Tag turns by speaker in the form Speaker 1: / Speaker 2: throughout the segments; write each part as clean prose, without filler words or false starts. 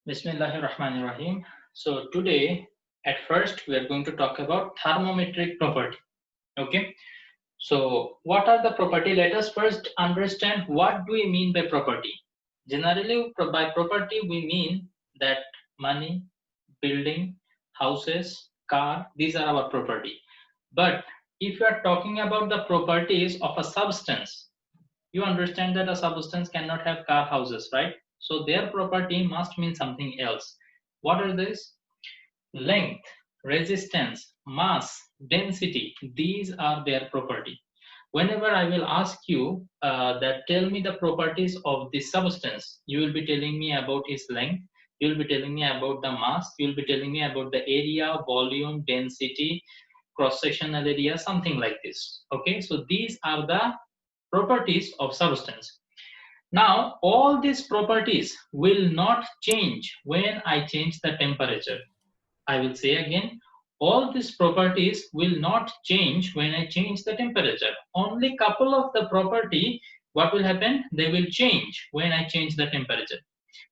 Speaker 1: Bismillahir Rahmanir Rahim. So today, at first, we are going to talk about thermometric property. Okay. So what are the property? Let us first understand what do we mean by property. Generally, by property we mean that money, building, houses, car. These are our property. But if you are talking about the properties of a substance, you understand that a substance cannot have car, houses, right? So their property must mean something else. What are these? Length, resistance, mass, density. These are their property. Whenever I will ask you that tell me the properties of this substance, you will be telling me about its length, you will be telling me about the mass, you will be telling me about the area, volume, density, cross-sectional area, something like this. Okay, so these are the properties of substance. Now, all these properties will not change when I change the temperature. I will say again, all these properties will not change when I change the temperature. Only couple of the property, what will happen? They will change when I change the temperature.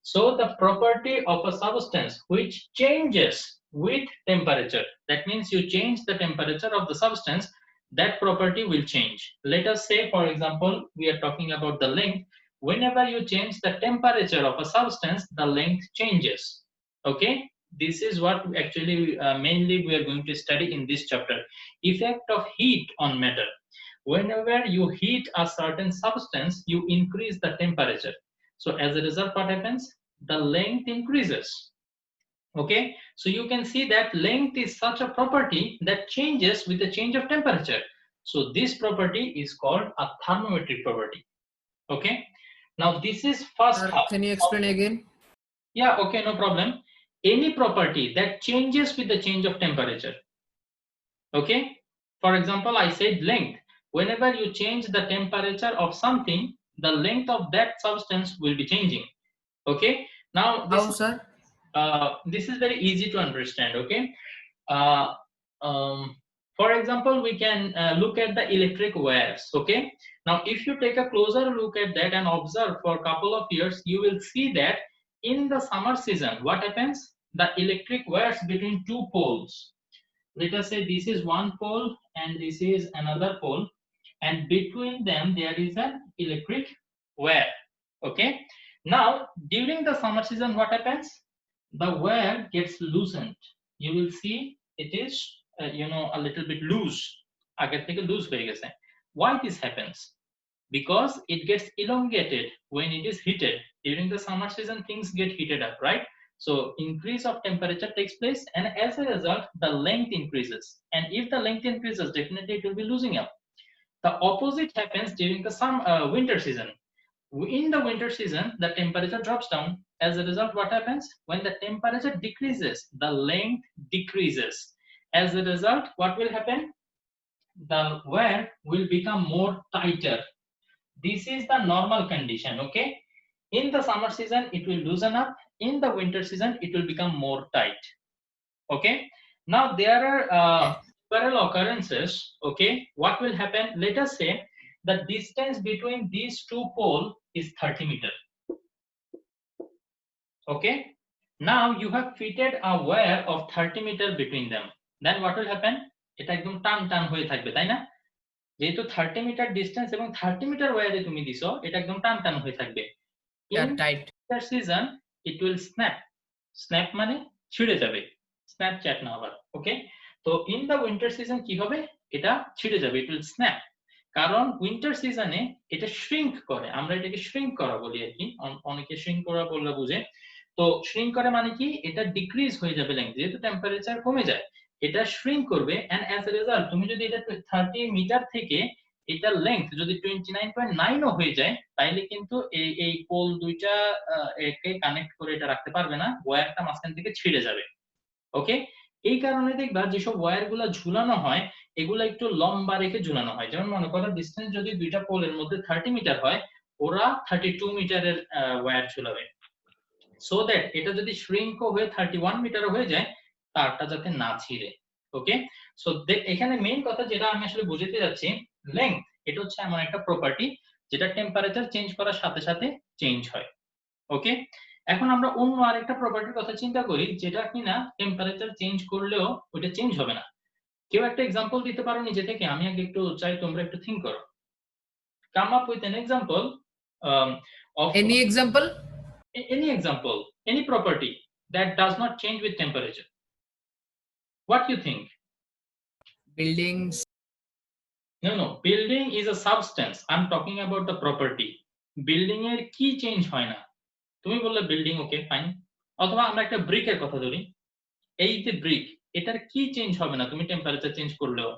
Speaker 1: So the property of a substance which changes with temperature, that means you change the temperature of the substance, that property will change. Let us say, for example, we are talking about the length. Whenever you change the temperature of a substance, the length changes. Okay, this is what actually mainly we are going to study in this chapter. Effect of heat on matter. Whenever you heat a certain substance, you increase the temperature. So as a result, what happens? The length increases. Okay, so you can see that length is such a property that changes with the change of temperature. So this property is called a thermometric property. Okay, now this is first half.
Speaker 2: Can you explain again?
Speaker 1: Yeah, okay, no problem. Any property that changes with the change of temperature. Okay, for example, I said length. Whenever you change the temperature of something, the length of that substance will be changing. Okay, now
Speaker 2: How, sir?
Speaker 1: this is very easy to understand. Okay, uh, um, for example, we can look at the electric wires. Okay, now if you take a closer look at that and observe for a couple of years, you will see that in the summer season, what happens? The electric wires between two poles, let us say this is one pole and this is another pole, and between them there is an electric wire. Okay, now during the summer season, what happens? The wire gets loosened. You will see it is a little bit loose. আগের থেকে loose হয়ে গেছে. Why this happens? Because it gets elongated when it is heated. During the summer season, things get heated up, right? So increase of temperature takes place, and as a result, the length increases. And if the length increases, definitely it will be losing up. The opposite happens during the winter season. In the winter season, the temperature drops down. As a result, what happens? When the temperature decreases, the length decreases. As a result, what will happen? The wire will become more tighter. This is the normal condition. Okay, in the summer season it will loosen up, in the winter season it will become more tight. Okay, now there are several occurrences. Okay, what will happen? Let us say the distance between these two poles is 30 meter. Okay, now you have fitted a wire of 30 meter between them. Then what will happen? এটা একদম টান টান হয়ে থাকবে, তাই না? যেহেতু 30 metre distance এবং 30 মিটার ওয়্যারে তুমি দিছো, এটা একদম টান টান হয়ে থাকবে।
Speaker 2: Yeah, tight.
Speaker 1: In season it will snap. Snap মানে ছিঁড়ে যাবে, স্ন্যাপচ্যাট না আবার। ওকে, তো ইন দা উইন্টার সিজন কি হবে? এটা ছিঁড়ে যাবে, ইট উইল স্ন্যাপ। কারণ উইন্টার সিজনে এটা শ্রিঙ্ক করে, আমরা এটাকে শ্রিঙ্ক করা বলি আর কি, অনেকে শ্রিঙ্ক করা বললে বুঝে। তো শ্রিঙ্ক করে মানে কি? এটা ডিক্রিজ হয়ে যাবে লেন্থ, যেহেতু টেম্পারেচার কমে যায় এটা শ্রিঙ্ক করবে, এন্ড অ্যাজ এ রেজাল্ট তুমি যদি এটা 30 মিটার থেকে এটার লেন্থ যদি 29.9 ও হয়ে যায়, তাইলে কিন্তু এই পোল দুইটা একে কানেক্ট করে এটা রাখতে পারবে না, ওয়্যারটা মাঝখান থেকে ছিঁড়ে যাবে। ওকে, এই কারণে দেখবা যেসব ওয়্যার গুলা ঝুলানো হয় এগুলা একটু লম্বা রেখে ঝুলানো হয়। যেমন মনে করো ডিসটেন্স যদি দুইটা পোলের মধ্যে 30 মিটার হয়, ওরা 32 মিটারের ওয়্যার ঝুলাবে, সো দ্যাট এটা যদি শ্রিঙ্ক হয়ে 31 মিটার হয়ে যায়, তারটা যাতে না ছিঁড়ে। ওকে, সো এখানে মেইন কথা যেটা আমি আসলে বুঝাতে যাচ্ছি, লেংথ এটা হচ্ছে এমন একটা প্রপার্টি যেটা টেম্পারেচার চেঞ্জ করার সাথে সাথে চেঞ্জ হয়। ওকে, এখন আমরা অন্য আরেকটা প্রপার্টির কথা চিন্তা করি যেটা কিনা টেম্পারেচার চেঞ্জ করলেও ওটা চেঞ্জ হবে না। কেউ একটা এক্সাম্পল দিতে পারো নিজে থেকে? আমি আগে একটু চাই তোমরা একটু থিঙ্ক করো। Come up with an example of
Speaker 2: Any example?
Speaker 1: any example, any property that does not change with temperature. What do you think?
Speaker 2: Buildings.
Speaker 1: No, building is a substance. I'm talking about the property. Building এর কি change হয় না? তুমি বললে building, okay fine. অথবা আমরা একটা ব্রিকের কথা ধরি, এই যে ব্রিক, এটার কি চেঞ্জ হবে না তুমি টেম্পারেচার চেঞ্জ করলেও?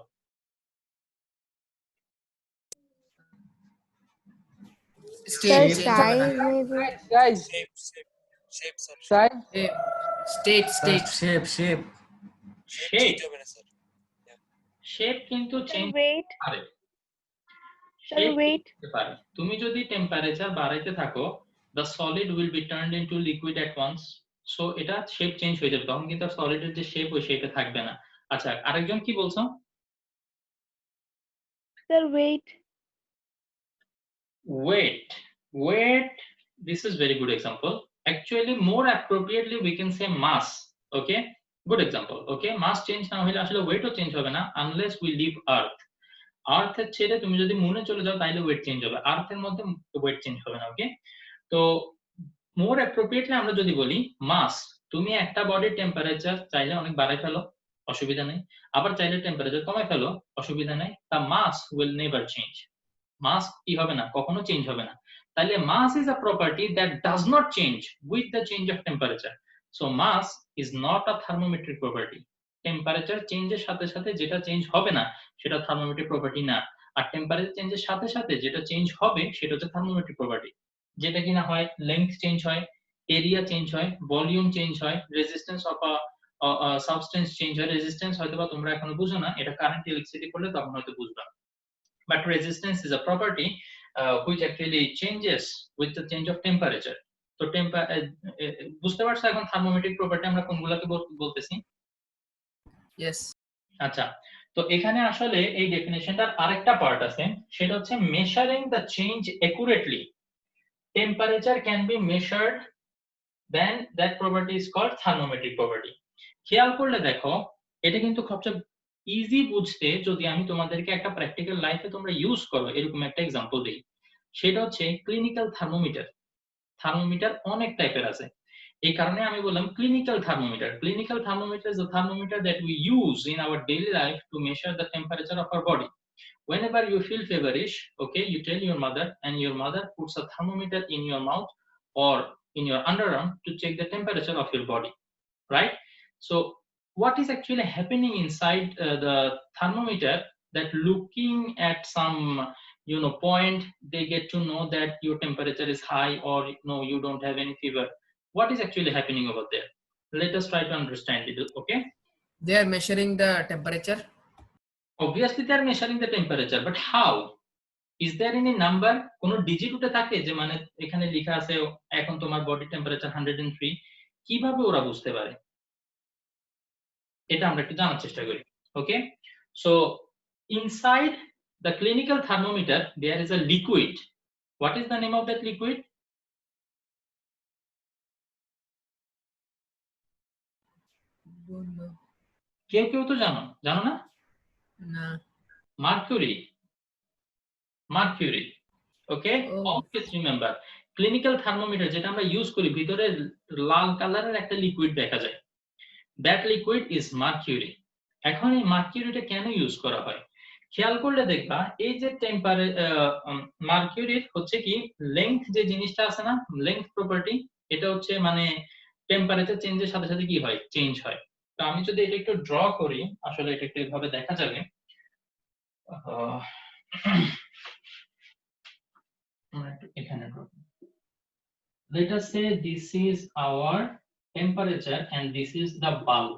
Speaker 2: State.
Speaker 3: size maybe.
Speaker 4: Guys, size.
Speaker 2: State.
Speaker 5: shape
Speaker 1: shape shape কিন্তু চেঞ্জ
Speaker 3: Weight.
Speaker 1: পারে।
Speaker 3: Weight.
Speaker 1: পারে। তুমি যদি টেম্পারেচার বাড়াইতে থাকো, the solid will be turned into liquid at once. So এটা শেপ চেঞ্জ হয়ে যাবে, তখন কিন্তু সলিডের যে শেপ ওই শেপে থাকবে না। আচ্ছা, আরেকজন কি বলছো?
Speaker 3: Sir, weight.
Speaker 1: Weight, this is very good example. Actually more appropriately we can say mass. Okay, good example. Okay, mass change না হলে আসলে weight ও চেঞ্জ হবে না unless we leave earth. earth এর ছেড়ে তুমি যদি মুনে চলে যাও তাহলে weight চেঞ্জ হবে, earth এর মধ্যে weight চেঞ্জ হবে না। ওকে, তো more appropriately আমরা যদি বলি mass, তুমি একটা বডির টেম্পারেচার চাইলে অনেক বাড়াই ফেলো, অসুবিধা নেই, আবার চাইলে টেম্পারেচার কমাই ফেলো, অসুবিধা নেই। the mass will never change. মাস কি হবে না, কখনো চেঞ্জ হবে না। তাহলে mass is a property that does not change with the change of temperature. So mass is not a thermometric property. Temperature চেঞ্জের সাথে সাথে যেটা চেঞ্জ হবে না সেটা থার্মোমেট্রিক প্রপার্টি না, আর টেম্পারেচার চেঞ্জের সাথে সাথে যেটা চেঞ্জ হবে সেটা হচ্ছে থার্মোমেট্রিক প্রপার্টি। যেটা কিনা হয় লেংথ চেঞ্জ হয়, এরিয়া চেঞ্জ হয়, ভলিউম চেঞ্জ হয়, resistance of a substance change হয়। রেজিস্ট্যান্স হয়তোবা তোমরা এখনো বুঝো না, এটা কারেন্ট ইলেকট্রিসিটি করলে তখন হয়তো বুঝবা। But resistance is a property which actually changes with the change of temperature. তো বুঝতে পারছো এখন থার্মোমেট্রিক প্রপার্টি আমরা কোনগুলোকে বলতেছি?
Speaker 2: Yes.
Speaker 1: আচ্ছা, তো এখানে আসলে এই ডেফিনিশনটার আরেকটা পার্ট আছে, সেটা হচ্ছে measuring the change accurately. Temperature can be measured, then that property is called thermometric property. খেয়াল করলে দেখো, এটা কিন্তু সবচেয়ে ইজি বুঝতে যদি আমি তোমাদেরকে একটা প্র্যাকটিক্যাল লাইফে তোমরা ইউজ করো এরকম একটা এক্সাম্পল দিই, সেটা হচ্ছে ক্লিনিক্যাল থার্মোমিটার। থার্মোমিটার অনেক টাইপের আছে, এই কারণে আমি বললাম clinical thermometer. Clinical thermometer is a thermometer that we use in our daily life to measure the temperature of our body. Whenever you feel feverish, okay, you tell your mother and your mother puts a thermometer in your mouth or in your underarm to check the temperature of your body, right? So what is actually happening inside the thermometer, that looking at some point they get to know that your temperature is high or no, you don't have any fever. What is actually happening over there? Let us try to understand it. Okay,
Speaker 2: They are measuring the temperature.
Speaker 1: obviously they are measuring the temperature, but how? Is there any number? কোন digit উঠে থাকে যে মানে এখানে লেখা আছে এখন তোমার বডি টেম্পারেচার 103? কিভাবে ওরা বুঝতে পারে? এটা আমরা একটু জানার চেষ্টা করি। Okay, so inside the clinical thermometer there is a liquid. What is the name of that liquid?
Speaker 2: Don't know.
Speaker 1: কেউ তো জানো না?
Speaker 2: Nah.
Speaker 1: মার্কিউরি। ওকে, অলওয়েজ রিমেম্বার ক্লিনিক্যাল থার্মোমিটার যেটা আমরা ইউজ করি ভিতরে লাল কালারের একটা লিকুইড দেখা যায়, দ্যাট লিকুইড ইজ মার্কিউরি। এখন এই মার্কিউরিটা কেন ইউজ করা হয় খেয়াল করলে দেখবা, এই যে মার্কিউরির হচ্ছে কি লেংথ যে জিনিসটা আছে না, লেংথ প্রপার্টি, এটা হচ্ছে মানে টেম্পারেচার চেঞ্জের সাথে সাথে কি হয়, চেঞ্জ হয়। তো আমি যদি এটা একটু ড্র করি, আসলে এটা একটু এভাবে দেখা যাবে। এখানে let us say this is our temperature and this is the bulb.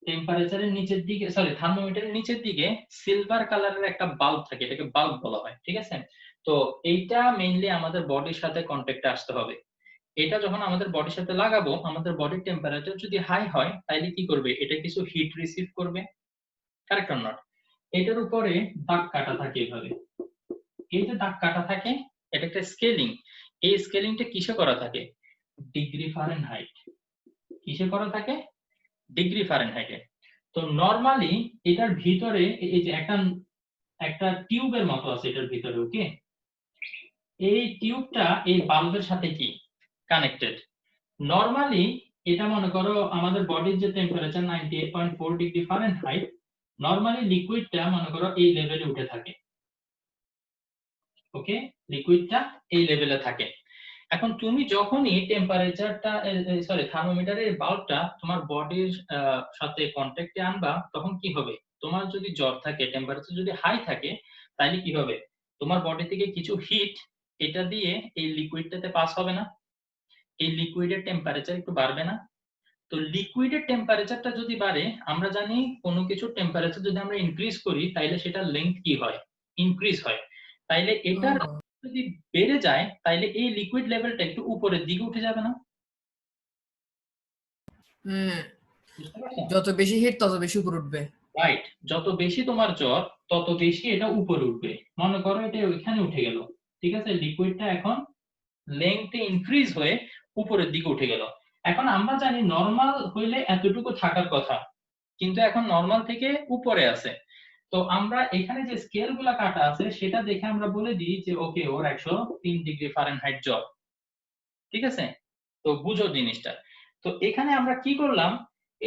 Speaker 1: টেম্পারেচারের নিচের দিকে, সরি থার্মোমিটারের নিচের দিকে সিলভার কালারের একটা বাল্ব থাকে, এটাকে বাল্ব বলা হয়, ঠিক আছে? তো এইটা মেইনলি আমাদের বডির সাথে কন্টাক্টে আসতে হবে। এটা যখন আমাদের বডির সাথে লাগাবো, আমাদের বডির টেম্পারেচার যদি হাই হয় তাহলে কি করবে, এটা কিছু হিট রিসিভ করবে, কারেক্ট অর নট? এটার উপরে দাগ কাটা থাকে এইভাবে, এই যে দাগ কাটা থাকে এটা একটা স্কেলিং। এই স্কেলিংটা কিসে করা থাকে? Degree Fahrenheit. কিসে করা থাকে? ডিগ্রি ফারেনহাইটে। তো নরমালি এটার ভিতরে এই যে একটা টিউবের মতো আছে এটার ভিতরে, ওকে? এই টিউবটা এই বাল্বের সাথে কি কানেক্টেড। নরমালি এটা মনে করো আমাদের বডির যে টেম্পারেচার 98.4 ডিগ্রি ফারেনহাইট, নরমালি লিকুইডটা মনে করো এই লেভেলে উঠে থাকে, ওকে? লিকুইডটা এই লেভেলে থাকে। এখন তুমি যখনই টেম্পারেচারটা সরি থার্মোমিটারের বাল্বটা তোমার বডির সাথে কন্ট্যাক্টে আনবা, তখন কি হবে? তোমার যদি জ্বর থাকে, টেম্পারেচার যদি হাই থাকে, তাহলে কি হবে? তোমার বডি থেকে কিছু হিট এটা দিয়ে এই লিকুইডটাতে পাস হবে না? এই লিকুইডের টেম্পারেচার একটু বাড়বে না? তো লিকুইডের টেম্পারেচারটা যদি বাড়ে, আমরা জানি কোনো কিছু টেম্পারেচার যদি আমরা ইনক্রিজ করি তাইলে সেটা লেন্থ কি হয়? ইনক্রিজ হয়। তাইলে এটার যদি বেড়ে যায় তাইলে এই লিকুইড লেভেলটা একটু উপরের দিকে উঠে যাবে না? বুঝতে পারছো?
Speaker 2: যত বেশি হিট তত বেশি উপরে উঠবে।
Speaker 1: রাইট, যত বেশি তোমার জ্বর তত বেশি এটা উপরে উঠবে। মনে করো এটা ওইখানে উঠে গেল, ঠিক আছে? লিকুইডটা এখন লেন্থে ইনক্রিজ হয়ে উপরের দিকে উঠে গেল। এখন আমরা জানি নরমাল হইলে এতটুকু থাকার কথা, কিন্তু এখন নরমাল থেকে উপরে আছে। তো আমরা এখানে যে স্কেল গুলা কাটা আছে সেটা দেখে আমরা বলে দিই যে ওকে, ওর 103 ডিগ্রি ফারেনহাইট জ্বর, ঠিক আছে? তো বুঝো জিনিসটা। তো এখানে আমরা কি করলাম,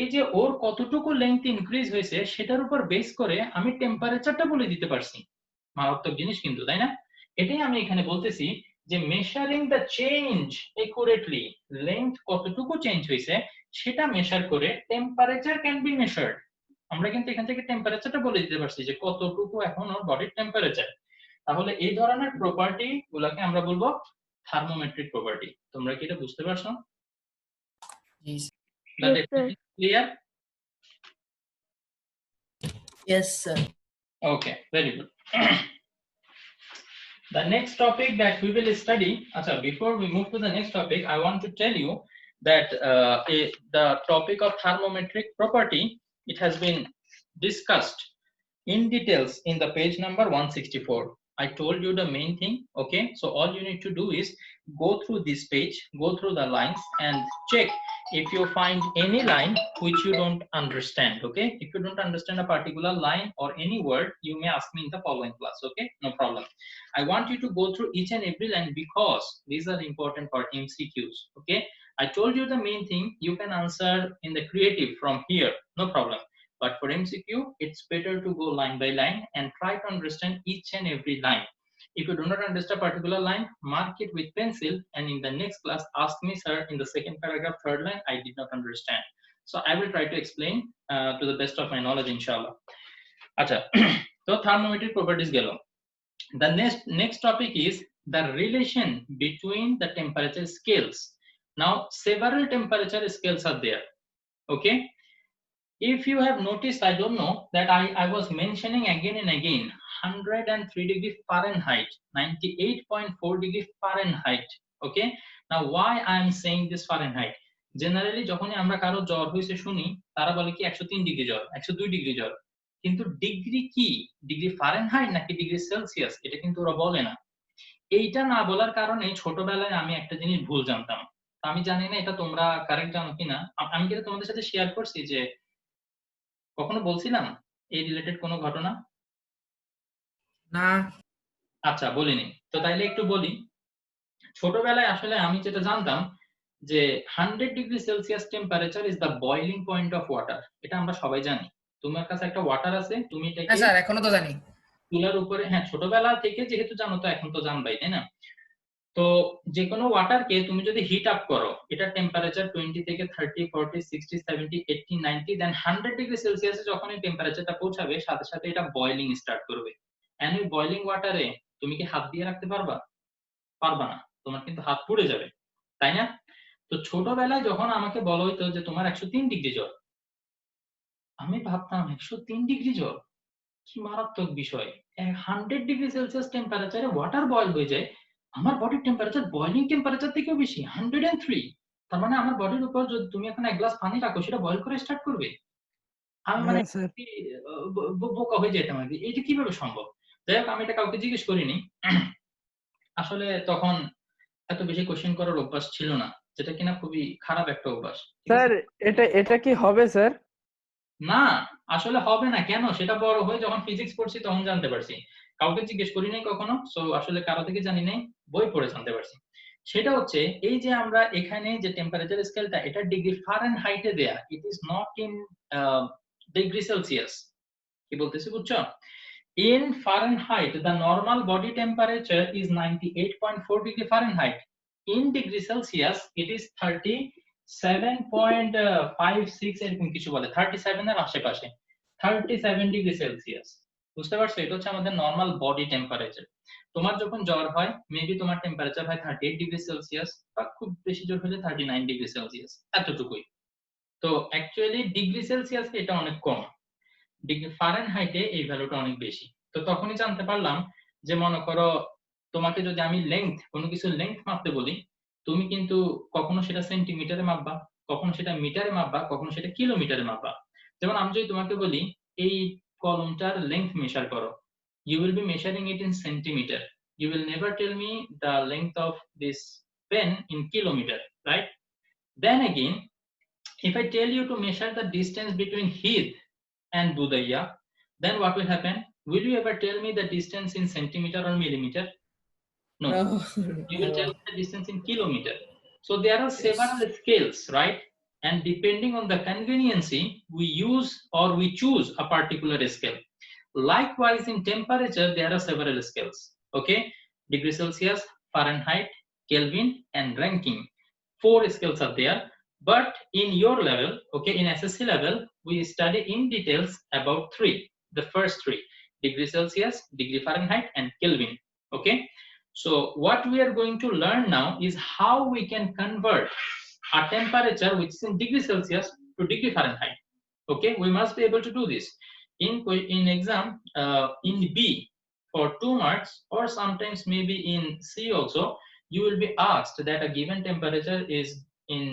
Speaker 1: এই যে ওর কতটুকু লেন্থ ইনক্রিজ হয়েছে সেটার উপর বেস করে আমি টেম্পারেচারটা বলে দিতে পারছি। মারাত্মক জিনিস কিন্তু, তাই না? এটাই আমি এখানে বলতেছি যে মেশারিং দ্য চেঞ্জ একুরেটলি, লেন্থ কতটুকু চেঞ্জ হয়েছে সেটা মেশার করে টেম্পারেচার ক্যান বি মেশার্ড। আমরা কিন্তু এখান থেকে টেম্পারেচারটা বলে দিতে পারছি যে কতটুকু এখন ওর বডির টেম্পারেচার। তাহলে এই ধরনের প্রপার্টি গুলাকে আমরা বলবো থার্মোমেট্রিক প্রপার্টি। তোমরা কি এটা বুঝতে পারছো?
Speaker 2: Yes,
Speaker 1: That
Speaker 3: Yes, sir.
Speaker 1: is clear?
Speaker 2: yes sir.
Speaker 1: Okay, very good. The next topic that we will study, before we move to the next topic, I want to tell you that the topic of thermometric property, it has been discussed in details in the page number 164. I told you the main thing, okay? So all you need to do is go through this page, go through the lines and check if you find any line which you don't understand, okay? If you don't understand a particular line or any word, you may ask me in the following class, okay? No problem. I want you to go through each and every line because these are important for MCQs, okay? I told you the main thing, you can answer in the creative from here, no problem. But for MCQ, it's better to go line by line and try to understand each and every line. If you do not understand a particular line, mark it with pencil and in the next class, ask me, sir, in the second paragraph, third line, I did not understand. So I will try to explain to the best of my knowledge, inshallah. So thermometric properties gelo. The next topic is the relation between the temperature scales. Now, several temperature scales are there, okay? If you have noticed, I don't know, that I was mentioning again and again 103 degree Fahrenheit, 98.4 degree Fahrenheit, okay? Now why I am saying this Fahrenheit? Generally যখনই আমরা কারো জ্বর হয়েছে শুনি তারা বলে কি 103 degree জ্বর, 102 ডিগ্রি জ্বর, কিন্তু ডিগ্রি কি, ডিগ্রি ফারেনহাইট নাকি ডিগ্রি সেলসিয়াস, এটা কিন্তু ওরা বলে না। এইটা না বলার কারণে ছোটবেলায় আমি একটা জিনিস ভুল জানতাম। আমি জানি না এটা তোমরা কারেক্ট জানো কিনা। আমি কি তোমাদের সাথে শেয়ার করছি যে কখনো বলছিলাম এই রিলেটেড কোনো ঘটনা?
Speaker 2: না।
Speaker 1: আচ্ছা, বলিনি তো, তাইলে একটু বলি। ছোটবেলায় আসলে আমি যেটা জানতাম যে 100 degree Celsius temperature is the boiling point of water. এটা আমরা সবাই জানি। তোমার কাছে একটা ওয়াটার আছে, তুমি এটাকে
Speaker 2: হ্যাঁ স্যার, এখনো তো জানি।
Speaker 1: চুলার উপরে, হ্যাঁ ছোটবেলা থেকে যেহেতু জানো তো এখন তো জানবাই, তাই না? তো যে কোনো ওয়াটারকে তুমি যদি হিট আপ করো, এটা টেম্পারেচার 20 থেকে 30, 40, 60, 70, 80, 90, দেন 100 ডিগ্রি সেলসিয়াসে যখন এই টেম্পারেচারটা পৌঁছাবে সাথে সাথে এটা বয়লিং স্টার্ট করবে। এন্ড ওই বয়লিং ওয়াটারে তুমি কি হাত দিয়ে রাখতে পারবা? পারবা না, তোমার কিন্তু হাত পুড়ে যাবে, তাই না? তো ছোটবেলায় যখন আমাকে বলা হইতো যে তোমার 103 ডিগ্রি জ্বর, আমি ভাবতাম 103 ডিগ্রি জ্বর, কি মারাত্মক বিষয়। 100 ডিগ্রি সেলসিয়াস টেম্পারেচারে ওয়াটার বয়েল হয়ে যায়, আমার বডির টেম্পারেচার বয়লিং টেম্পারেচার থেকেও বেশি, 103। তার মানে আমার বডির উপর যদি তুমি এখন এক গ্লাস পানি রাখো সেটা বয়েল করে স্টার্ট করবে। আমি মানে বোকা হয়ে যেতাম আর কি, এটা কিভাবে সম্ভব? যাই হোক, আমি এটা কাউকে জিজ্ঞেস করিনি। আসলে তখন এত বেশি কোশ্চেন করার অভ্যাস ছিল না, যেটা কিনা খুবই খারাপ একটা অভ্যাস। ঠিক
Speaker 4: স্যার
Speaker 1: আছে?
Speaker 4: এটা কি হবে স্যার?
Speaker 1: না, আসলে হবে না কেন, সেটা বড় হয়ে যখন ফিজিক্স পড়ছি তখন জানতে পারছি। কাউকে জিজ্ঞেস করি নাই কখনো, সো আসলে কারো থেকে জানি নাই, বই পড়ে জানতে পারছি। সেটা হচ্ছে এই যে আমরা এখানে যে টেম্পারেচার স্কেলটা, এটা ডিগ্রি ফারেনহাইটে দেয়া, it is not in degree Celsius. কি বলতেছি বুঝছো? In Fahrenheit, the normal body temperature is 98.4 degree Fahrenheit. In degree Celsius, it is 37.56 এরকম কিছু বলে, 37 এর আশেপাশে, 37 ডিগ্রি সেলসিয়াস। বুঝতে পারছো? এটা হচ্ছে আমাদের নর্মাল বডি টেম্পারেচার। তোমার যখন জ্বর হয়, মেবি তোমার টেম্পারেচার হয় 38 ডিগ্রি সেলসিয়াস, বা খুব বেশি জ্বর হলে 39 ডিগ্রি সেলসিয়াস, এতটুকুই। তো অ্যাকচুয়ালি ডিগ্রি সেলসিয়াস এটা অনেক কম, ডিগ্রি ফারেনহাইটে এই ভ্যালুটা অনেক বেশি। তো তখনই জানতে পারলাম যে মনে করো তোমাকে যদি আমি কোনো কিছুর লেংথ মাপতে বলি, তুমি কিন্তু কখনো সেটা সেন্টিমিটারে মাপবা, কখনো সেটা মিটারে মাপবা, কখনো সেটা কিলোমিটারে মাপবা। যেমন আমি যদি তোমাকে বলি এই কলমটার লেংথ মেজার করো, you will be measuring it in centimeter. You will never tell me the length of this pen in kilometer, right? Then again, if I tell you to measure the distance between Heath and Budaya, then what will happen? Will you ever tell me the distance in centimeter or millimeter? No.
Speaker 2: No.
Speaker 1: You will tell me the distance in kilometer. So there are
Speaker 2: Yes.
Speaker 1: several scales, right? And depending on the conveniency, we use or we choose a particular scale. Likewise, in temperature, there are several scales. Okay, degree Celsius, Fahrenheit, Kelvin, and Rankine. 4 scales are there. But in your level, okay, in SSC level, we study in details about 3. The first 3: degree Celsius, degree Fahrenheit, and Kelvin. Okay. So what we are going to learn now is how we can convert a temperature which is in degree Celsius to degree Fahrenheit. Okay, we must be able to do this. In exam, in B for 2 marks, or sometimes maybe in C also, you will be asked that a given temperature is in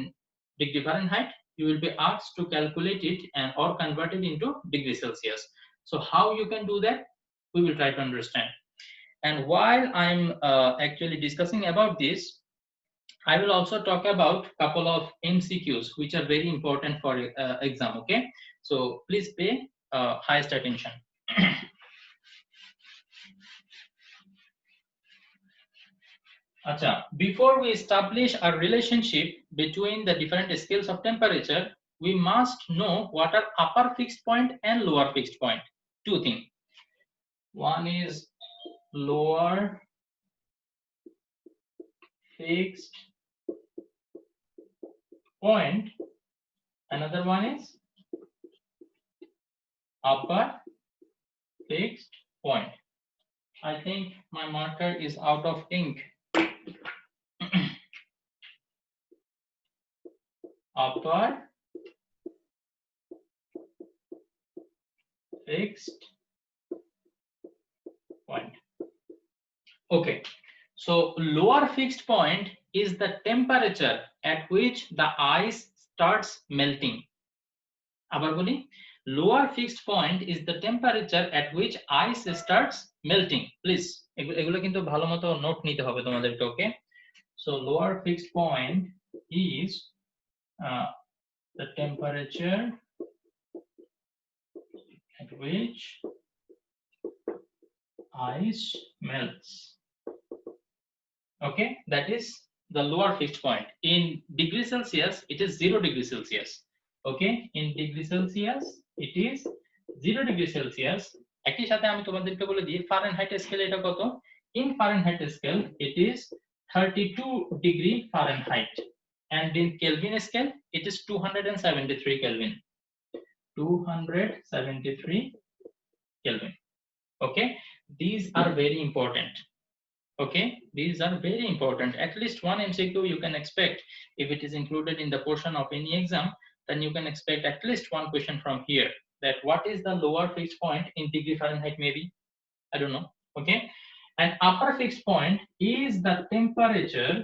Speaker 1: degree Fahrenheit. You will be asked to calculate it and or convert it into degree Celsius. So how you can do that, we will try to understand. And while I'm actually discussing about this, I will also talk about couple of MCQs which are very important for exam. Okay, so please pay highest attention. Acha, before we establish a relationship between the different scales of temperature, we must know what are upper fixed point and lower fixed point. Two things. One is lower fixed point, another one is upper fixed point. I think my marker is out of ink. Upper fixed point. Okay, so lower fixed point is the temperature at which the ice starts melting. আবার বলি, lower fixed point is the temperature at which ice starts melting. Please, এগুলো কিন্তু ভালো মতো note নিতে হবে তোমাদেরকে. ওকে, so lower fixed point is the temperature at which ice melts. Okay, that is the lower fixed point. In degree Celsius, it is 0 degree Celsius. Okay, in degree Celsius, it is 0 degree Celsius. একই সাথে আমি তোমাদেরকে বলে দিই Fahrenheit scale এটা কত. In Fahrenheit scale, it is 32 degree Fahrenheit, and in Kelvin scale, it is 273 Kelvin. 273 Kelvin. Okay, these are very important. Okay, these are very important. At least one MCQ you can expect. If it is included in the portion of any exam, then you can expect at least one question from here, that what is the lower fixed point in degree Fahrenheit, maybe, I don't know. Okay, and upper fixed point is the temperature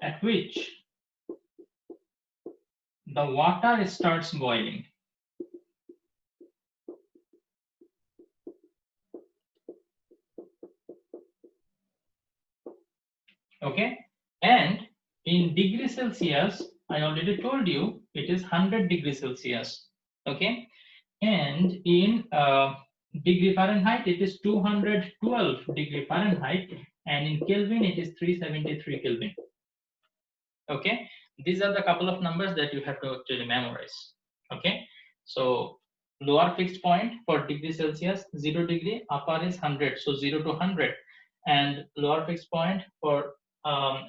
Speaker 1: at which the water starts boiling. Okay, And in degree Celsius, I already told you it is 100 degree Celsius. Okay, and in degree Fahrenheit it is 212 degree Fahrenheit, and in Kelvin it is 373 Kelvin. Okay, these are the couple of numbers that you have to actually memorize. Okay, so lower fixed point for degree Celsius 0 degree, upper is 100, so 0 to 100, and lower fixed point for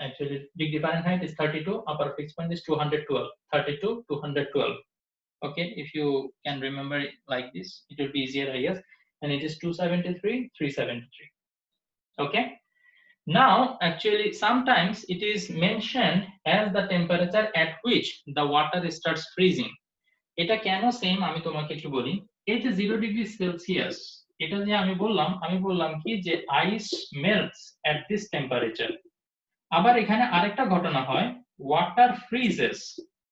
Speaker 1: actually degree Fahrenheit is 32, upper fixed point is 212, 32 to 112. Okay, if you can remember it like this, it will be easier, I guess. And it is 273, 373. Okay, now actually sometimes it is mentioned as the temperature at which the water starts freezing. এটা কেন same আমি তোমাকে একটু বলি। এই যে 0 degree Celsius, এটা যে আমি বললাম কি যে আইস মেল্টস এট দিস টেম্পারেচার। আবার এখানে আরেকটা ঘটনা হয়, water freezes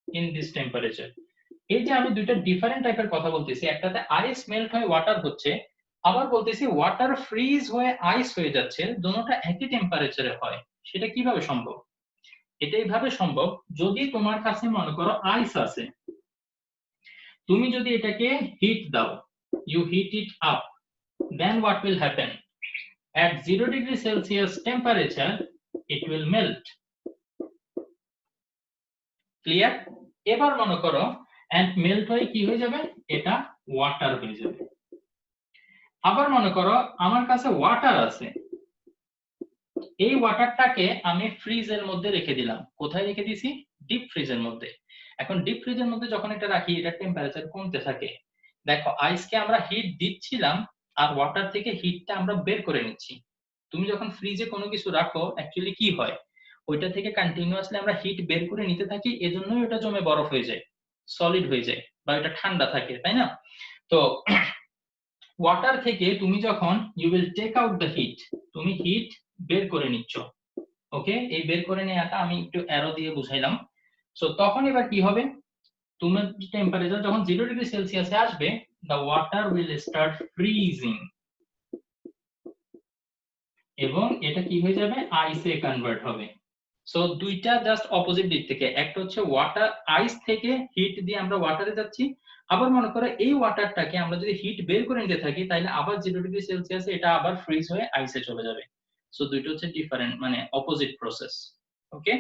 Speaker 1: in this temperature. এই যে আমি দুইটা ডিফারেন্ট টাইপের কথা বলতেছি, একটাতে আইস মেল্ট হয়ে ওয়াটার হচ্ছে, আবার বলতেছি ওয়াটার ফ্রিজ হয়ে আইস হয়ে যাচ্ছে, দুটোটা একই টেম্পারেচারে হয়। সেটা কিভাবে সম্ভব? এটা এইভাবে সম্ভব, যদি তোমার কাছে মনে করো আইস আছে, তুমি যদি এটাকে হিট দাও, you heat it up, then what will happen? At 0 degree Celsius temperature it will melt. Clear? এবার মনে করো and melt হয়ে কি হয়ে যাবে, এটা ওয়াটার হয়ে যাবে। আবার মনে করো আমার কাছে ওয়াটার আছে, এই ওয়াটারটাকে আমি ফ্রিজের মধ্যে রেখে দিলাম। কোথায় রেখে দিছি? ডিপ ফ্রিজের মধ্যে। এখন ডিপ ফ্রিজের মধ্যে যখন এটা রাখি, এটা টেম্পারেচার কমতে থাকে। দেখো আইসকে আমরা হিট দিচ্ছিলাম আর ওয়াটার থেকে হিটটা আমরা বের করে নিচ্ছি। তুমি যখন ফ্রিজে কোনো কিছু রাখো অ্যাকচুয়ালি কি হয়, ওইটা থেকে কন্টিনিউয়াসলি আমরা হিট বের করে নিতে থাকি, এজন্যই ওটা জমে বরফ হয়ে যায়, সলিড হয়ে যায়, বা এটা ঠান্ডা থাকে, তাই না? তো ওয়াটার থেকে তুমি যখন you will take out the heat, তুমি হিট বের করে নিচ্ছ। ওকে, এই বের করে নেওয়াটা আমি একটু অ্যারো দিয়ে বুঝাইলাম। সো তখন এবার কি হবে, তোমার টেম্পারেচার যখন 0 ডিগ্রি সেলসিয়াসে আসবে, the water will start freezing, এবং এটা কি হয়ে যাবে, আইসে কনভার্ট হবে। সো দুইটা জাস্ট অপোজিট দিক থেকে, একটা হচ্ছে ওয়াটার আইস থেকে হিট দিয়ে আমরা ওয়াটারে যাচ্ছি, আবার মনে করো এই ওয়াটারটাকে আমরা যদি হিট বের করে নিতে থাকি, তাহলে আবার 0 ডিগ্রি সেলসিয়াসে এটা আবার ফ্রিজ হয়ে আইসে চলে যাবে। সো দুইটা হচ্ছে ডিফারেন্ট, মানে opposite process. Okay,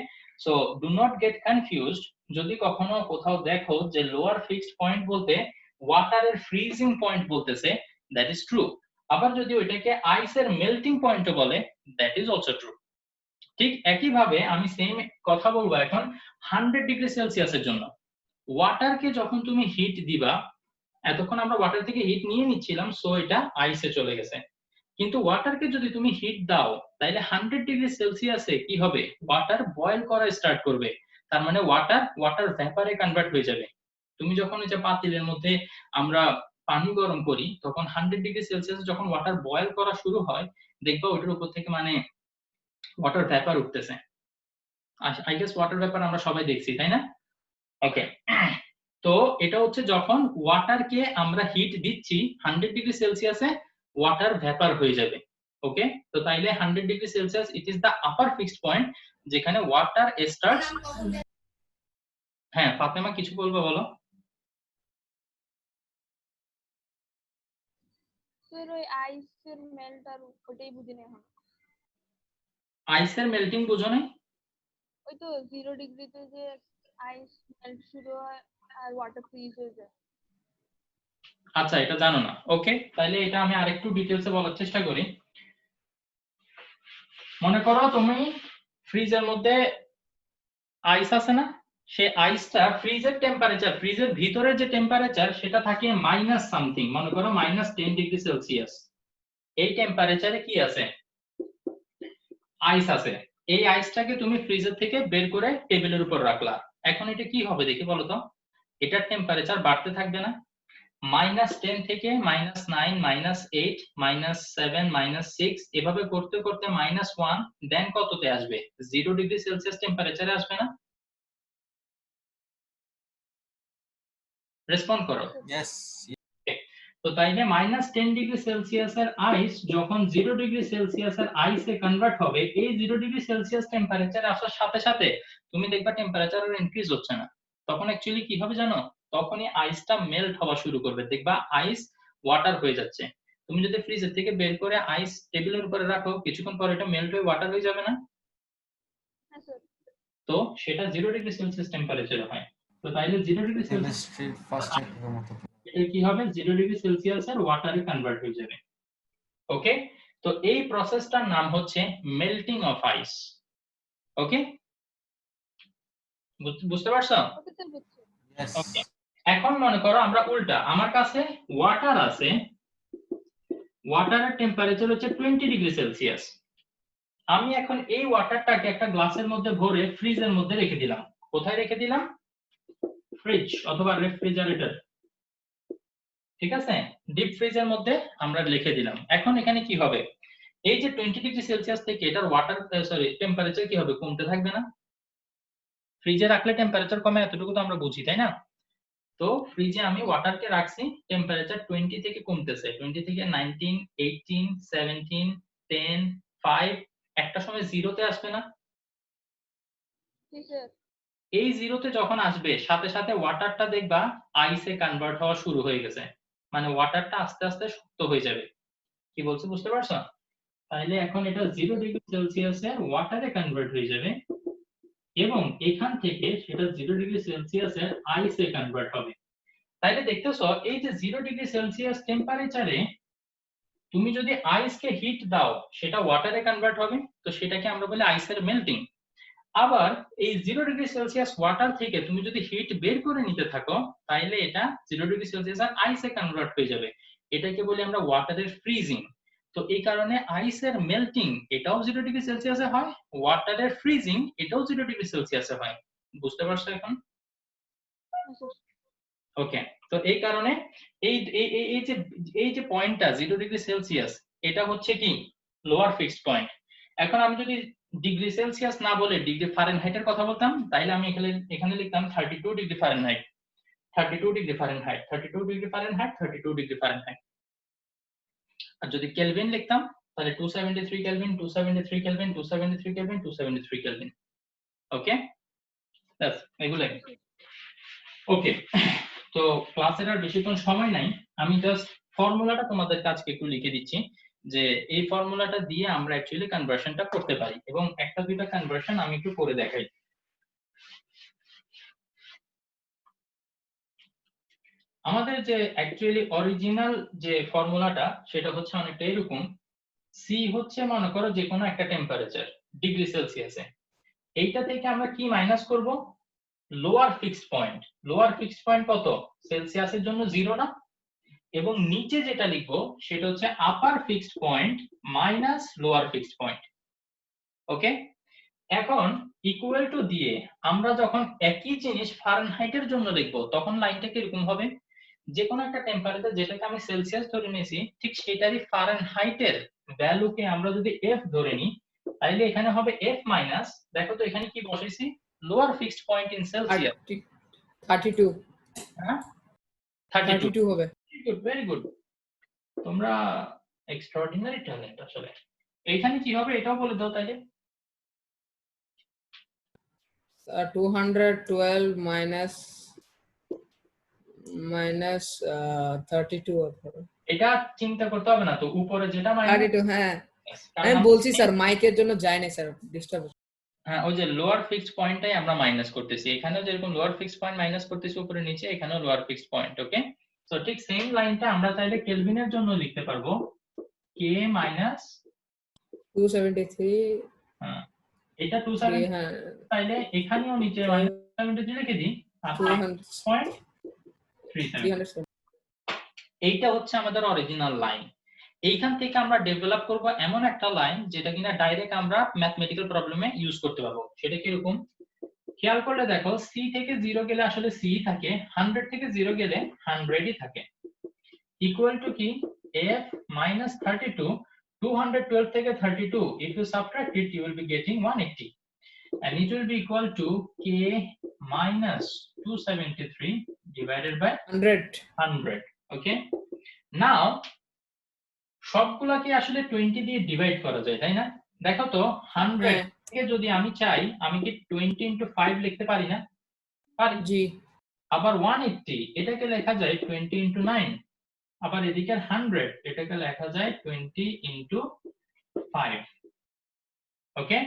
Speaker 1: so do not get confused. যদি কখনো কোথাও দেখো যে লোয়ার ফিক্সড পয়েন্ট বলতে ওয়াটারের ফ্রিজিং পয়েন্ট বলতেছে, দ্যাট ইজ ট্রু। আবার যদি ওইটাকে আইসের মেল্টিং পয়েন্টও বলে, দ্যাট ইজ অলসো ট্রু। ঠিক একইভাবে আমি সেম কথা বলবো এখন 100 ডিগ্রি সেলসিয়াসের জন্য। ওয়াটারকে যখন তুমি হিট দিবা, এতক্ষণ আমরা ওয়াটার থেকে হিট নিয়ে নিচ্ছিলাম, সো এটা আইসে চলে গেছে। কিন্তু ওয়াটারকে যদি তুমি হিট দাও, তাহলে 100 ডিগ্রি সেলসিয়াসে কি হবে, ওয়াটার বয়েল করা স্টার্ট করবে। তার মানে ওয়াটার ভ্যাপারে কনভার্ট হয়ে যাবে। তুমি যখন এই যে পাতিলের মধ্যে আমরা পানি গরম করি, তখন 100 ডিগ্রি সেলসিয়াসে যখন ওয়াটার বয়েল করা শুরু হয়, দেখবা ওইটার উপর থেকে মানে ওয়াটার ভ্যাপার উঠতেছে। আই গেস ওয়াটার ভ্যাপার আমরা সবাই দেখছি, তাই না? ওকে, তো এটা হচ্ছে যখন ওয়াটারকে আমরা হিট দিচ্ছি 100 ডিগ্রি সেলসিয়াসে, ওয়াটার ভ্যাপার হয়ে যাবে। ওকে, তো তাইলে 100 degree Celsius it is the upper fixed point, যেখানে ওয়াটার স্টার্টস। হ্যাঁ ফাতেমা, কিছু বলবে বলো।
Speaker 3: স্যার ওই আইসের মেল্ট আর ওটাই বুঝিনি এখন।
Speaker 1: আইসের মেল্টিং বুঝো নাই?
Speaker 3: ওই তো 0 ডিগ্রিতে যে আইস মেল্ট শুরু হয় আর ওয়াটার ফ্রিজ হয়ে যায়।
Speaker 1: আচ্ছা, এটা জানো না। ওকে, তাহলে এটা আমি আরেকটু ডিটেইলসে বলার চেষ্টা করি। মনে করো তুমি ফ্রিজের মধ্যে আইস আছে না, সে আইসটা ফ্রিজের টেম্পারেচার, ফ্রিজের ভিতরের যে টেম্পারেচার সেটা থাকে মাইনাস সামথিং, মনে করো -10 ডিগ্রি সেলসিয়াস। এই টেম্পারেচারে কি আছে, আইস আছে। এই আইসটাকে তুমি ফ্রিজের থেকে বের করে টেবিলের উপর রাখলা। এখন এটা কি হবে দেখি বলো তো, এটার টেম্পারেচার বাড়তে থাকবে না? -10 থেকে -9, -8, -7, -6 এভাবে করতে করতে -1, দেন কততে আসবে, 0 ডিগ্রি সেলসিয়াস টেম্পারেচারে আসবে না? রেসপন্ড করো।
Speaker 4: Yes.
Speaker 1: তো তাইলে -10°C এর আইস যখন 0°C এর আইসে কনভার্ট হবে, এই 0°C টেম্পারেচার আসার সাথে সাথে তুমি দেখবা টেম্পারেচার আর ইনক্রিজ হচ্ছে না। তখন অ্যাকচুয়ালি কি হবে জানো? তখনই আইসটা মেল্ট হওয়া শুরু করবে, দেখবা আইস ওয়াটার হয়ে যাচ্ছে। তুমি যদি ফ্রিজের থেকে বের করে আইস টেবিলের উপরে রাখো, কিছুক্ষণ পর এটা মেল্ট হয়ে ওয়াটার হয়ে যাবে না?
Speaker 3: হ্যাঁ স্যার।
Speaker 1: তো সেটা 0°C টেম্পারেচারে হয়। তো তাইলে 0°C
Speaker 5: কেমিস্ট্রির ফার্স্ট চ্যাপ্টারের মতো।
Speaker 1: এটা কি হবে? 0°C এর ওয়াটারে কনভার্ট হয়ে যাবে। ওকে, তো এই প্রসেসটার নাম হচ্ছে মেল্টিং অফ আইস। ওকে, বুঝতে পারছো?
Speaker 3: ওকে স্যার, বুঝছি।
Speaker 5: Yes.
Speaker 1: ওকে, এখন মনে করো আমরা উল্টা, আমার কাছে ওয়াটার আছে, ওয়াটারের টেম্পারেচার হচ্ছে 20°C। আমি এখন এই ওয়াটারটাকে একটা গ্লাসের মধ্যে ভরে ফ্রিজের মধ্যে রেখে দিলাম। কোথায় রেখে দিলাম? ফ্রিজ অথবা রেফ্রিজারেটর, ঠিক আছে, ডিপ ফ্রিজের মধ্যে আমরা রেখে দিলাম। এখন এখানে কি হবে? এই যে 20°C থেকে এটার ওয়াটার টেম্পারেচার কি হবে? কমতে থাকবে না? ফ্রিজে রাখলে টেম্পারেচার কমে, এতটুকু তো আমরা বুঝি, তাই না? তো ফ্রিজে আমি ওয়াটারকে রাখছি, টেম্পারেচার 20 থেকে কমতেছে, 20 থেকে 19, 18, 17, 10, 5, একটা সময় জিরোতে আসবে না?
Speaker 3: জি স্যার।
Speaker 1: এই জিরোতে যখন আসবে, সাথে সাথে ওয়াটারটা দেখবা আইসে কনভার্ট হওয়া শুরু হয়ে গেছে, মানে ওয়াটারটা আস্তে আস্তে শক্ত হয়ে যাবে। কি বলছো, বুঝতে পারছো? তাহলে এখন এটা 0°C এর ওয়াটারে কনভার্ট হয়ে যাবে এবং এখান থেকে সেটা 0°C এর আইসে কনভার্ট হবে। তাইলে দেখতেছো এই যে 0°C টেম্পারেচারে তুমি যদি আইসকে হিট দাও, সেটা ওয়াটারে কনভার্ট হবে, তো সেটাকে আমরা বলি আইসের মেল্টিং। আবার এই 0°C ওয়াটার থেকে তুমি যদি হিট বের করে নিতে থাকো, তাইলে এটা 0°C আর আইসে কনভার্ট হয়ে যাবে, এটাকে বলি আমরা ওয়াটারের ফ্রিজিং। তো এই কারণে আইসের মেল্টিং এটাও 0°C হয়, ওয়াটারের ফ্রিজিং এটাও 0°C হয়। বুঝতে পারছো এখন?
Speaker 3: হ্যাঁ স্যার।
Speaker 1: ওকে, তো এই কারণে এই এই এই- এই যে এই যে পয়েন্টটা 0°C, এটা হচ্ছে কি লোয়ার ফিক্সড পয়েন্ট। এখন আমি যদি ডিগ্রি সেলসিয়াস না বলে ডিগ্রি ফারেনহাইটের কথা বলতাম, তাইলে আমি এখানে লিখতাম 32°F, 32°F, 32°F, 32°F। আর যদি কেলভিন লিখতাম, তাহলে 273 কেলভিন, 273 কেলভিন, 273 কেলভিন, 273 কেলভিন। ওকে, ব্যাস এগুলাই। ওকে, তো ক্লাসের আর বেশিক্ষণ সময় নাই, আমি জাস্ট ফর্মুলাটা তোমাদের কাছে একটু লিখে দিচ্ছি, যে এই ফর্মুলাটা দিয়ে আমরা অ্যাকচুয়ালি কনভার্সনটা করতে পারি, এবং একটা দুইটা কনভার্সন আমি একটু করে দেখাই। আমাদের যে অ্যাকচুয়ালি অরিজিনাল যে ফর্মুলাটা, সেটা হচ্ছে অনেকটা এরকম। সি হচ্ছে মনে করো যে কোনো একটা টেম্পারেচার ডিগ্রি সেলসিয়াসে, এইটা থেকে আমরা কি মাইনাস করব? Lower fixed point. Lower fixed point কত? সেলসিয়াসের জন্য 0 না? এবং নিচে যেটা লিখবো সেটা হচ্ছে upper fixed point minus lower fixed point. Okay, এখন ইকুয়াল টু দিয়ে আমরা যখন একই জিনিস ফারেনহাইটের জন্য লিখবো, তখন লাইনটা কিরকম হবে? যে কোনো একটা টেম্পারেচার যেটাকে আমি সেলসিয়াস ধরে নিয়েছি, ঠিক সেটারই ফারেনহাইটের ভ্যালুকে আমরা যদি এফ ধরে নিই, তাহলে এখানে হবে এফ মাইনাস, দেখো তো এখানে কি বসেছি, lower fixed point in Celsius
Speaker 2: 32
Speaker 1: হ্যাঁ 32
Speaker 2: 32 হবে।
Speaker 1: গুড, ভেরি গুড, তোমরা এক্সট্রাঅর্ডিনারি ট্যালেন্ট আসলে। এইখানে কি হবে এটাও বলে দাও তাইলে।
Speaker 2: 212 minus 32 হবে।
Speaker 1: এটা চিন্তা করতে হবে না তো, উপরে যেটা মাইনাস
Speaker 2: 32, হ্যাঁ আমি বলছি স্যার, মাইকের জন্য যায় না স্যার, ডিস্টার্ব।
Speaker 1: হ্যাঁ, ওই যে লোয়ার ফিক্সড পয়েন্টটাই আমরা মাইনাস করতেছি, এখানেও যেরকম লোয়ার ফিক্সড পয়েন্ট মাইনাস করতেছি উপরে নিচে, এখানেও লোয়ার ফিক্সড পয়েন্ট। ওকে, সো ঠিক সেম লাইনটা আমরা চাইলে কেলভিনের জন্য লিখতে পারবো, কে মাইনাস
Speaker 2: 273
Speaker 1: হ্যাঁ এটা 270,
Speaker 2: হ্যাঁ
Speaker 1: তাইলে এখানেও নিচে -73 লিখে দিই, আর 300. এইটা হচ্ছে আমাদের অরিজিনাল লাইন। এইখান থেকে আমরা ডেভেলপ করব এমন একটা লাইন যেটা কিনা ডাইরেক্ট আমরা ম্যাথমেটিক্যাল প্রবলেমে ইউজ করতে পারবো। সেটা কি রকম? খেয়াল করলে দেখো, সি থেকে 0 গেলে আসলে সি থাকে, 100 থেকে 0 গেলে 100ই থাকে। ইকুয়াল টু কি? f minus 32, 212 থেকে 32, if you subtract it you will be getting 180, and it will be equal to k minus 273 divided by
Speaker 2: 100.
Speaker 1: 100. Okay, নাও সবগুলাকে আসলে 20 দিয়ে ডিভাইড করা যায়, তাই না? দেখো তো 100 থেকে যদি আমি চাই, আমি কি 20 into 5 লিখতে পারি না? পারি।
Speaker 2: জি।
Speaker 1: আবার 180 এটাকে লেখা যায় 20 into 9। আবার এদিকে 100 এটাকে লেখা যায় 20 into 5। ওকে,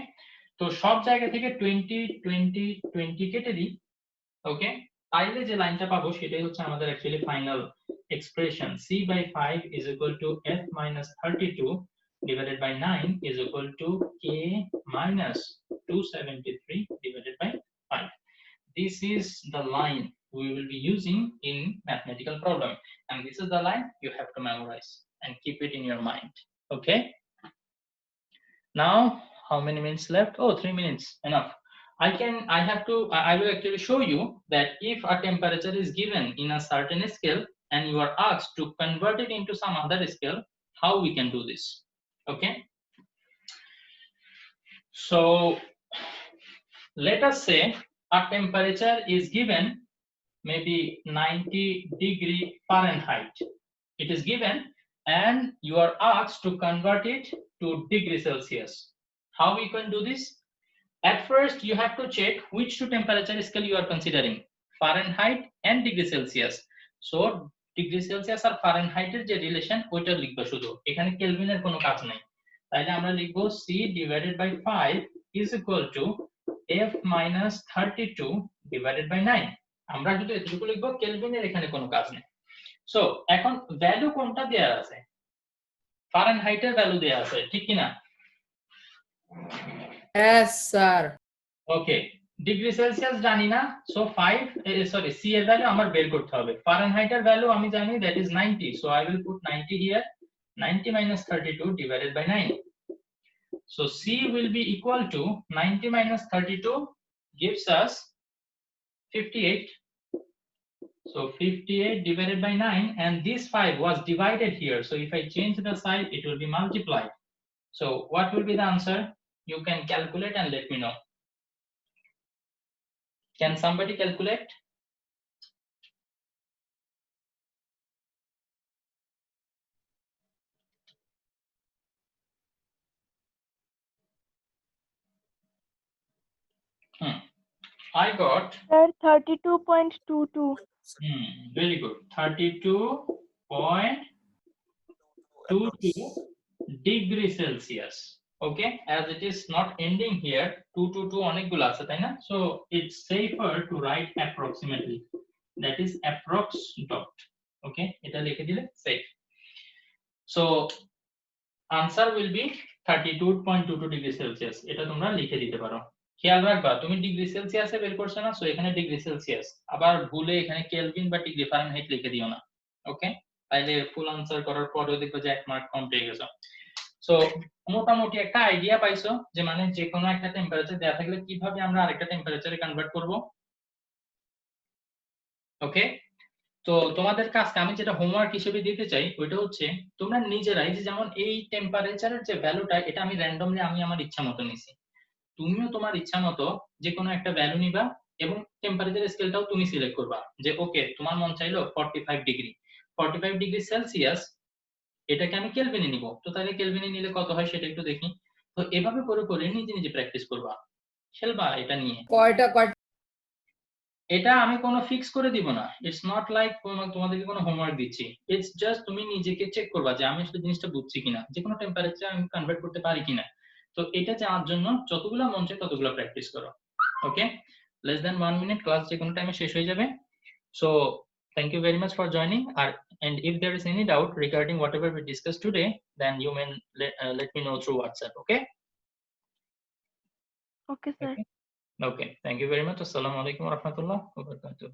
Speaker 1: তো সব জায়গা থেকে 20 20 20 কেটে দিই। ওকে, তাইলে যে লাইনটা পাবো সেটাই হচ্ছে আমাদের actually final expression. c by 5 is equal to f minus 32 divided by 9 is equal to k minus 273 divided by 5. This is the line we will be using in mathematical problem, and this is the line you have to memorize and keep it in your mind. Okay, now how many minutes left? Oh, 3 minutes, enough. I will actually show you that if a temperature is given in a certain scale and you are asked to convert it into some other scale, how we can do this. Okay, so let us say a temperature is given maybe 90 degree Fahrenheit. It is given and you are asked to convert it to degree Celsius. How we can do this? At first, you have to check which two temperature scale you are considering, Fahrenheit and degree Celsius. So, degree Celsius R Fahrenheit এর যে relation ওইটা লিখবো শুধু, এখানে কেলভিনের কোনো কাজ নাই। তাইলে আমরা লিখবো c divided by 5 is equal to f minus 32 divided by 9। আমরা শুধু এতটুকু লিখবো, কেলভিনের এখানে কোনো কাজ নেই। সো এখন ভ্যালু কোনটা দেয়া আছে? ফারেনহাইটের ভ্যালু দেয়া আছে, ঠিক কি না?
Speaker 2: Yes sir.
Speaker 1: ওকে, ডিগ্রি সেলসিয়াস জানি না, সো 5 সরি c এর ভ্যালু আমার বের করতে হবে। ফারেনহাইটের ভ্যালু আমি জানি, that is 90, so I will put 90 here. 90 minus 32 divided by 9, so c will be equal to 90 minus 32 gives us 58. So 58 divided by 9, and this 5 was divided here, so if I change the side it will be multiplied. So what will be the answer? You can calculate and let me know. Can somebody calculate? I got
Speaker 3: Sir, 32.22.
Speaker 1: very good, 32.22 degree Celsius. Okay, as it is not ending here, 222 অনেকগুলো আছে তাই না, so it's safer to write approximately, that is approx dot. Okay, এটা লিখে দিলে safe. So answer will be 32.22 degree Celsius. এটা তোমরা লিখে দিতে পারো। খেয়াল রাখবা, তুমি ডিগ্রি সেলসিয়াসে বের করছো না, সো এখানে ডিগ্রি সেলসিয়াস, আবার ভুলে এখানে কেলভিন বা ডিগ্রি ফারেনহাইট লিখে দিও না। ওকে, তাইলে ফুল আনসার করার পরেও দেখবে যে 1 মার্ক কম পেয়ে গেছো। সো মোটামুটি একটা আইডিয়া পাইছো যে মানে যে কোনো একটা টেম্পারেচার দেয়া থাকলে কিভাবে আমরা আরেকটা টেম্পারেচারে কনভার্ট করব। ওকে, তো তোমাদের কাজকে আমি যেটা হোমওয়ার্ক হিসেবে দিতে চাই ওইটা হচ্ছে তোমরা নিজেরাই, যে যেমন এই টেম্পারেচারের যে ভ্যালুটা এটা আমি র্যান্ডমলি আমি আমার ইচ্ছা মতো নিছি, তুমিও তোমার ইচ্ছা মতো যে কোনো একটা ভ্যালু নিবা এবং টেম্পারেচার স্কেলটাও তুমি সিলেক্ট করবা, যে ওকে তোমার মন চাইলো 45 ডিগ্রি, 45 ডিগ্রি সেলসিয়াস এটাকে আমি কেলভিনে নিব, তো তাহলে কেলভিনে নিলে কত হয় সেটা একটু দেখি। তো এভাবে করে করে নিজে নিজে প্র্যাকটিস করবা, খেলবা এটা নিয়ে।
Speaker 2: কয়টা
Speaker 1: এটা আমি কোনো ফিক্স করে দিব না, ইটস নট লাইক তোমাদেরকে কোনো হোমওয়ার্ক দিচ্ছি, ইটস জাস্ট তুমি নিজেকে চেক করবা যে আমি আসলে জিনিসটা বুঝছি কিনা, যে কোনো টেম্পারেচার আমি কনভার্ট করতে পারি কিনা। তো এটা জানার জন্য যতগুলো মন চায় ততগুলো প্র্যাকটিস করো। ওকে, less than 1 minute ক্লাস যে কোনো টাইমে শেষ হয়ে যাবে। So thank you very much for joining, and if there is any doubt regarding whatever we discussed today, then you may let me know through WhatsApp. Okay,
Speaker 3: Okay, sir.
Speaker 1: okay, thank you very much. Assalamu alaikum wa rahmatullah wa barakatuh.